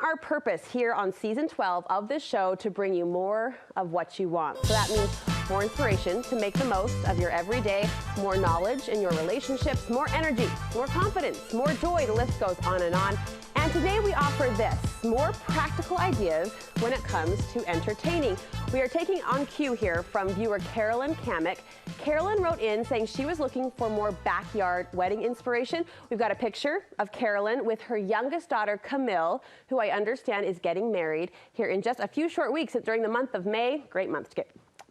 our purpose here on season 12 of this show to bring you more of what you want. So that means more inspiration to make the most of your everyday, more knowledge in your relationships, more energy, more confidence, more joy. The list goes on and on. And today we offer this, more practical ideas when it comes to entertaining. We are taking on cue here from viewer Carolyn Kamek. Carolyn wrote in saying she was looking for more backyard wedding inspiration. We've got a picture of Carolyn with her youngest daughter, Camille, who I understand is getting married here in just a few short weeks during the month of May. Great month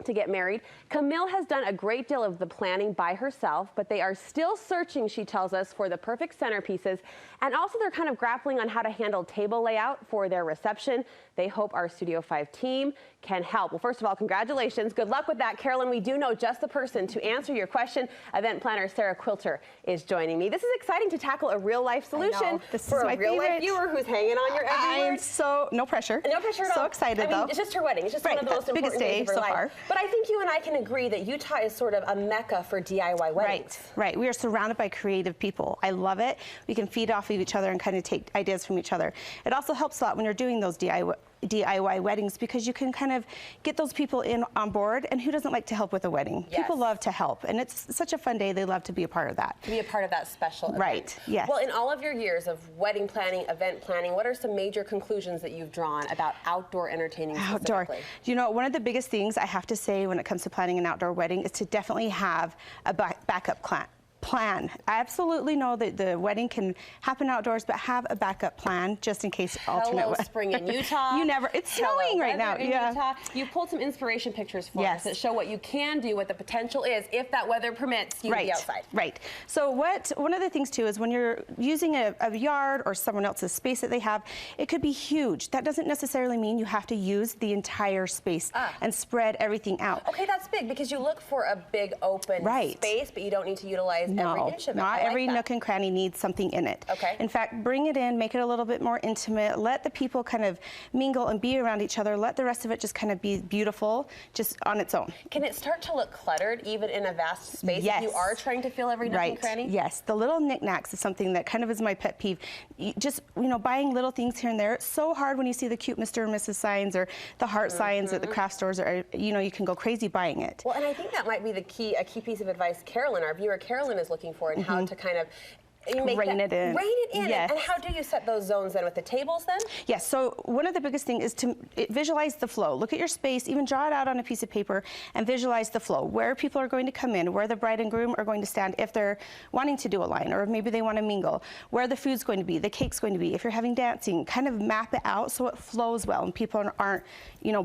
to get married. Camille has done a great deal of the planning by herself, but they are still searching, she tells us, for the perfect centerpieces. And also they're kind of grappling on how to handle table layout for their reception. They hope our Studio 5 team can help. Well, first of all, congratulations. Good luck with that, Carolyn. We do know just the person to answer your question. Event planner Sarah Quilter is joining me. This is exciting to tackle a real-life solution for a real-life viewer who's hanging on your every word. I'm so, no pressure. No pressure at all. So excited, though. It's just her wedding. It's just one of the most important days of her life. But I think you and I can agree that Utah is sort of a mecca for DIY weddings. Right. We are surrounded by creative people. I love it. We can feed off of each other and kind of take ideas from each other. It also helps a lot when you're doing those DIY weddings because you can kind of get those people on board, and who doesn't like to help with a wedding? Yes. People love to help, and it's such a fun day. They love to be a part of that. To be a part of that special event. Right, yes. Well, in all of your years of wedding planning, event planning, what are some major conclusions that you've drawn about outdoor entertaining specifically? You know, one of the biggest things I have to say when it comes to planning an outdoor wedding is to definitely have a backup plan. I absolutely know that the wedding can happen outdoors, but have a backup plan just in case alternate weather. Spring in Utah. It's snowing right now. Utah. You pulled some inspiration pictures for us that show what you can do, what the potential is if that weather permits you to be outside. Right. So one of the things too is when you're using a yard or someone else's space that they have, it could be huge. That doesn't necessarily mean you have to use the entire space and spread everything out. Okay, that's big because you look for a big open space, but you don't need to utilize every inch of it. Not every nook and cranny needs something in it. Okay. In fact, bring it in, make it a little bit more intimate, let the people kind of mingle and be around each other, let the rest of it just kind of be beautiful, just on its own. Can it start to look cluttered even in a vast space if you are trying to fill every nook and cranny? Yes, the little knickknacks is something that kind of is my pet peeve. Just, buying little things here and there. It's so hard when you see the cute Mr. and Mrs. signs or the heart signs at the craft stores, or, you can go crazy buying it. Well, and I think that might be a key piece of advice Carolyn, our viewer Carolyn, is looking for, and how to kind of rein it in. Yes. And how do you set those zones then with the tables then? Yes, so one of the biggest things is to visualize the flow. Look at your space, even draw it out on a piece of paper and visualize the flow, where people are going to come in, where the bride and groom are going to stand if they're wanting to do a line, or maybe they want to mingle, where the food's going to be, the cake's going to be, if you're having dancing, kind of map it out so it flows well and people aren't,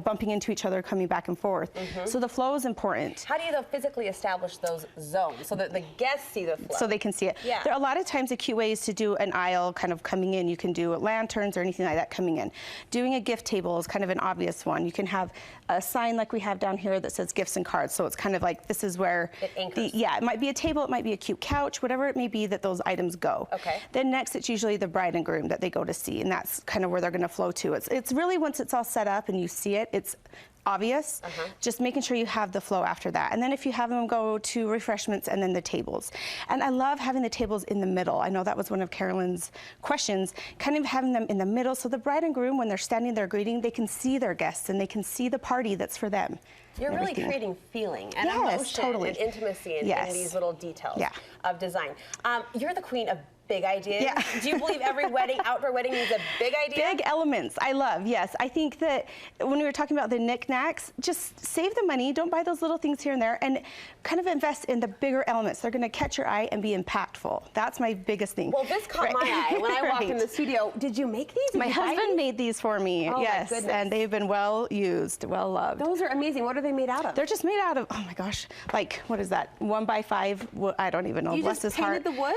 bumping into each other, coming back and forth. So the flow is important. How do you physically establish those zones so that the guests see the flow? So they can see it. Yeah. There are a lot of times a cute way is to do an aisle kind of coming in. You can do lanterns or anything like that coming in. Doing a gift table is kind of an obvious one. You can have a sign like we have down here that says gifts and cards. So it's kind of like this is where it anchors. It might be a table, it might be a cute couch, whatever it may be that those items go. Okay. Then next it's usually the bride and groom that they go to see, and that's kind of where they're going to flow to. It's really once it's all set up and you see it, it's obvious, just making sure you have the flow after that. And then if you have them go to refreshments and then the tables. And I love having the tables in the middle. I know that was one of Carolyn's questions, kind of having them in the middle so the bride and groom, when they're standing there greeting, they can see their guests and they can see the party that's for them. You're really creating feeling and emotion and intimacy in these little details of design. You're the queen of big ideas. Yeah. Do you believe every outdoor wedding needs a big idea? Big elements, I love, yes. I think that when we were talking about the knickknacks, just save the money, don't buy those little things here and there, and kind of invest in the bigger elements. They're gonna catch your eye and be impactful. That's my biggest thing. Well, this caught my eye when I walked in the studio. Did you make these? My husband made these for me, yes, and they've been well used, well loved. Those are amazing. What are they made out of? They're just made out of, oh my gosh, like, what is that, 1x5, I don't even know. You just painted the wood?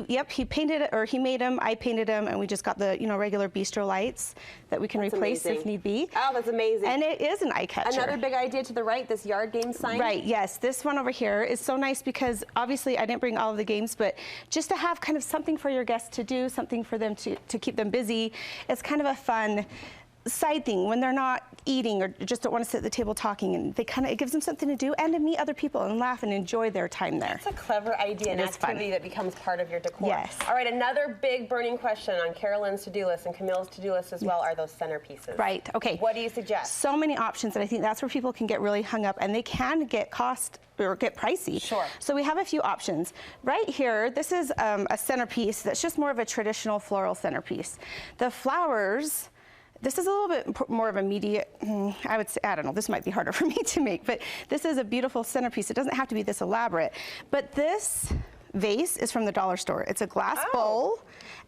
Yep, he painted it, or he made them, I painted them, and we just got the, regular bistro lights that we can replace if need be. Oh, that's amazing. And it is an eye catcher. Another big idea to the right, this yard game sign. Right, yes. This one over here is so nice because obviously I didn't bring all of the games, but just to have kind of something for your guests to do, something for them to keep them busy. It's kind of a fun side thing when they're not eating or just don't want to sit at the table talking, and it gives them something to do and to meet other people and laugh and enjoy their time there. That's a clever idea, an activity that becomes part of your decor. Yes. All right, another big burning question on Carolyn's to-do list and Camille's to-do list as well are those centerpieces. Right, okay. What do you suggest? So many options, and I think that's where people can get really hung up, and they can get pricey. Sure. So we have a few options. Right here, this is a centerpiece that's just more of a traditional floral centerpiece. The flowers, this is a little bit more of a immediate, I would say, I don't know, this might be harder for me to make, but this is a beautiful centerpiece. It doesn't have to be this elaborate, but this vase is from the dollar store. It's a glass bowl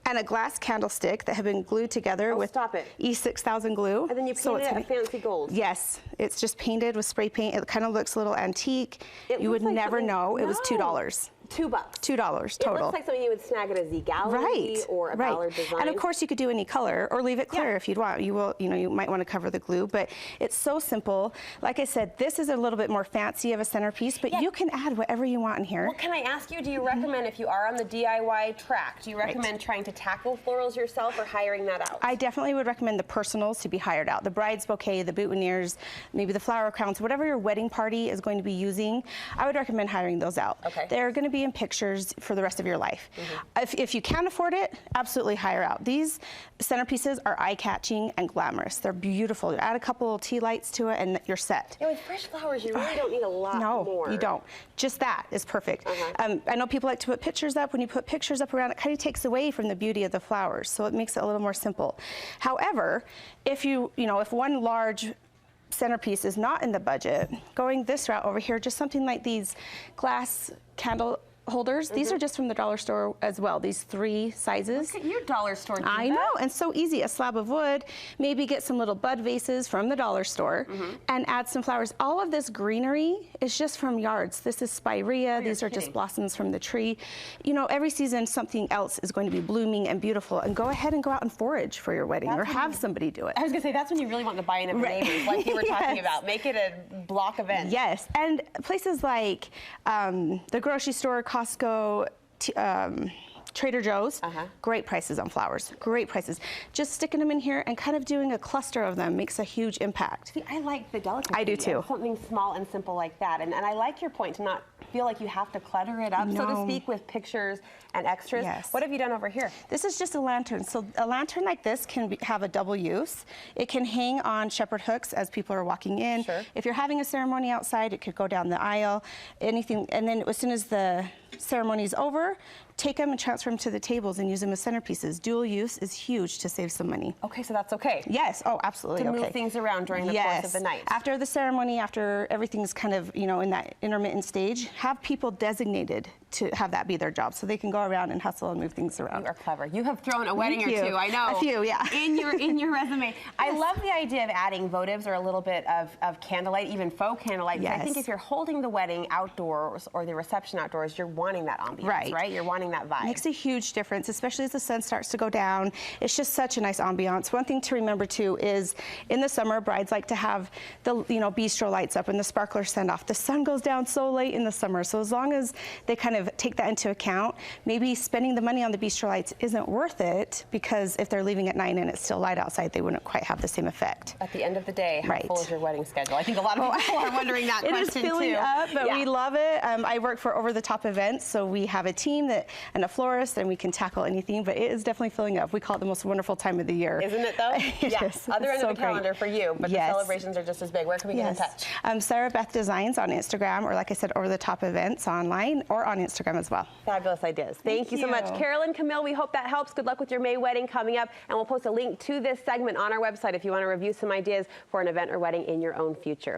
and a glass candlestick that have been glued together with E6000 glue. And then you painted it a fancy gold. Yes, it's just painted with spray paint. It kind of looks a little antique. You would never know. It was $2. $2. $2 total. It looks like something you would snag at a Z Gallery or a Ballard Design. And of course you could do any color or leave it clear if you'd want. You might want to cover the glue, but it's so simple. Like I said, this is a little bit more fancy of a centerpiece, but you can add whatever you want in here. Well, can I ask you, do you recommend, if you are on the DIY track, do you recommend trying to tackle florals yourself or hiring that out? I definitely would recommend the personals to be hired out. The bride's bouquet, the boutonnieres, maybe the flower crowns, whatever your wedding party is going to be using, I would recommend hiring those out. Okay. They're going to be in pictures for the rest of your life. If you can't afford it, absolutely hire out. These centerpieces are eye-catching and glamorous. They're beautiful. Add a couple of tea lights to it and you're set. Yeah, with fresh flowers, you really don't need a lot more. No, you don't. Just that is perfect. I know people like to put pictures up. When you put pictures up around, it kind of takes away from the beauty of the flowers, so it makes it a little more simple. However, if if one large centerpiece is not in the budget, going this route over here, just something like these glass candle holders. These are just from the dollar store as well, these 3 sizes. Look at your dollar store. I know, and so easy. A slab of wood, maybe get some little bud vases from the dollar store and add some flowers. All of this greenery is just from yards. This is spirea. These are just blossoms from the tree. Every season something else is going to be blooming and beautiful, and go ahead and go out and forage for your wedding or have somebody do it. I was going to say, that's when you really want the buy-in of the neighbors, like you were talking about. Make it a block event. Yes, and places like the grocery store, Costco, Trader Joe's, great prices on flowers, great prices. Just sticking them in here and kind of doing a cluster of them makes a huge impact. See, I like the delicacy. I do too. Something small and simple like that. And I like your point to not feel like you have to clutter it up, so to speak, with pictures and extras. What have you done over here? This is just a lantern. So a lantern like this can have a double use. It can hang on shepherd hooks as people are walking in. If you're having a ceremony outside, it could go down the aisle, anything. And then as soon as the ceremony is over, take them and transfer them to the tables and use them as centerpieces. Dual use is huge to save some money. Okay, so that's okay? Yes, oh, absolutely to move things around during the course of the night. After the ceremony, after everything's kind of, in that intermittent stage, have people designated to have that be their job so they can go around and hustle and move things around. You are clever. You have thrown a wedding or two, I know. A few, yeah. In your resume. I love the idea of adding votives or a little bit of candlelight, even faux candlelight. I think if you're holding the wedding outdoors or the reception outdoors, you're wanting that ambiance, right? You're wanting that vibe. Makes a huge difference, especially as the sun starts to go down. It's just such a nice ambiance. One thing to remember too is in the summer, brides like to have the bistro lights up and the sparklers send off. The sun goes down so late in the summer, so as long as they kind of take that into account, maybe spending the money on the bistro lights isn't worth it, because if they're leaving at 9 and it's still light outside, they wouldn't quite have the same effect. At the end of the day, how full is your wedding schedule? I think a lot of people are wondering that question too. It is filling up, but we love it. I work for Over the Top Events, so we have a team and a florist, and we can tackle anything, but it is definitely filling up. We call it the most wonderful time of the year. Isn't it though? Yes. Other end of the calendar for you, but the celebrations are just as big. Where can we get in touch? Sarah Beth Designs on Instagram, or like I said, Over the Top Events online or on Instagram as well. Fabulous ideas. Thank you so much. Carolyn, Camille, we hope that helps. Good luck with your May wedding coming up, and we'll post a link to this segment on our website if you want to review some ideas for an event or wedding in your own future.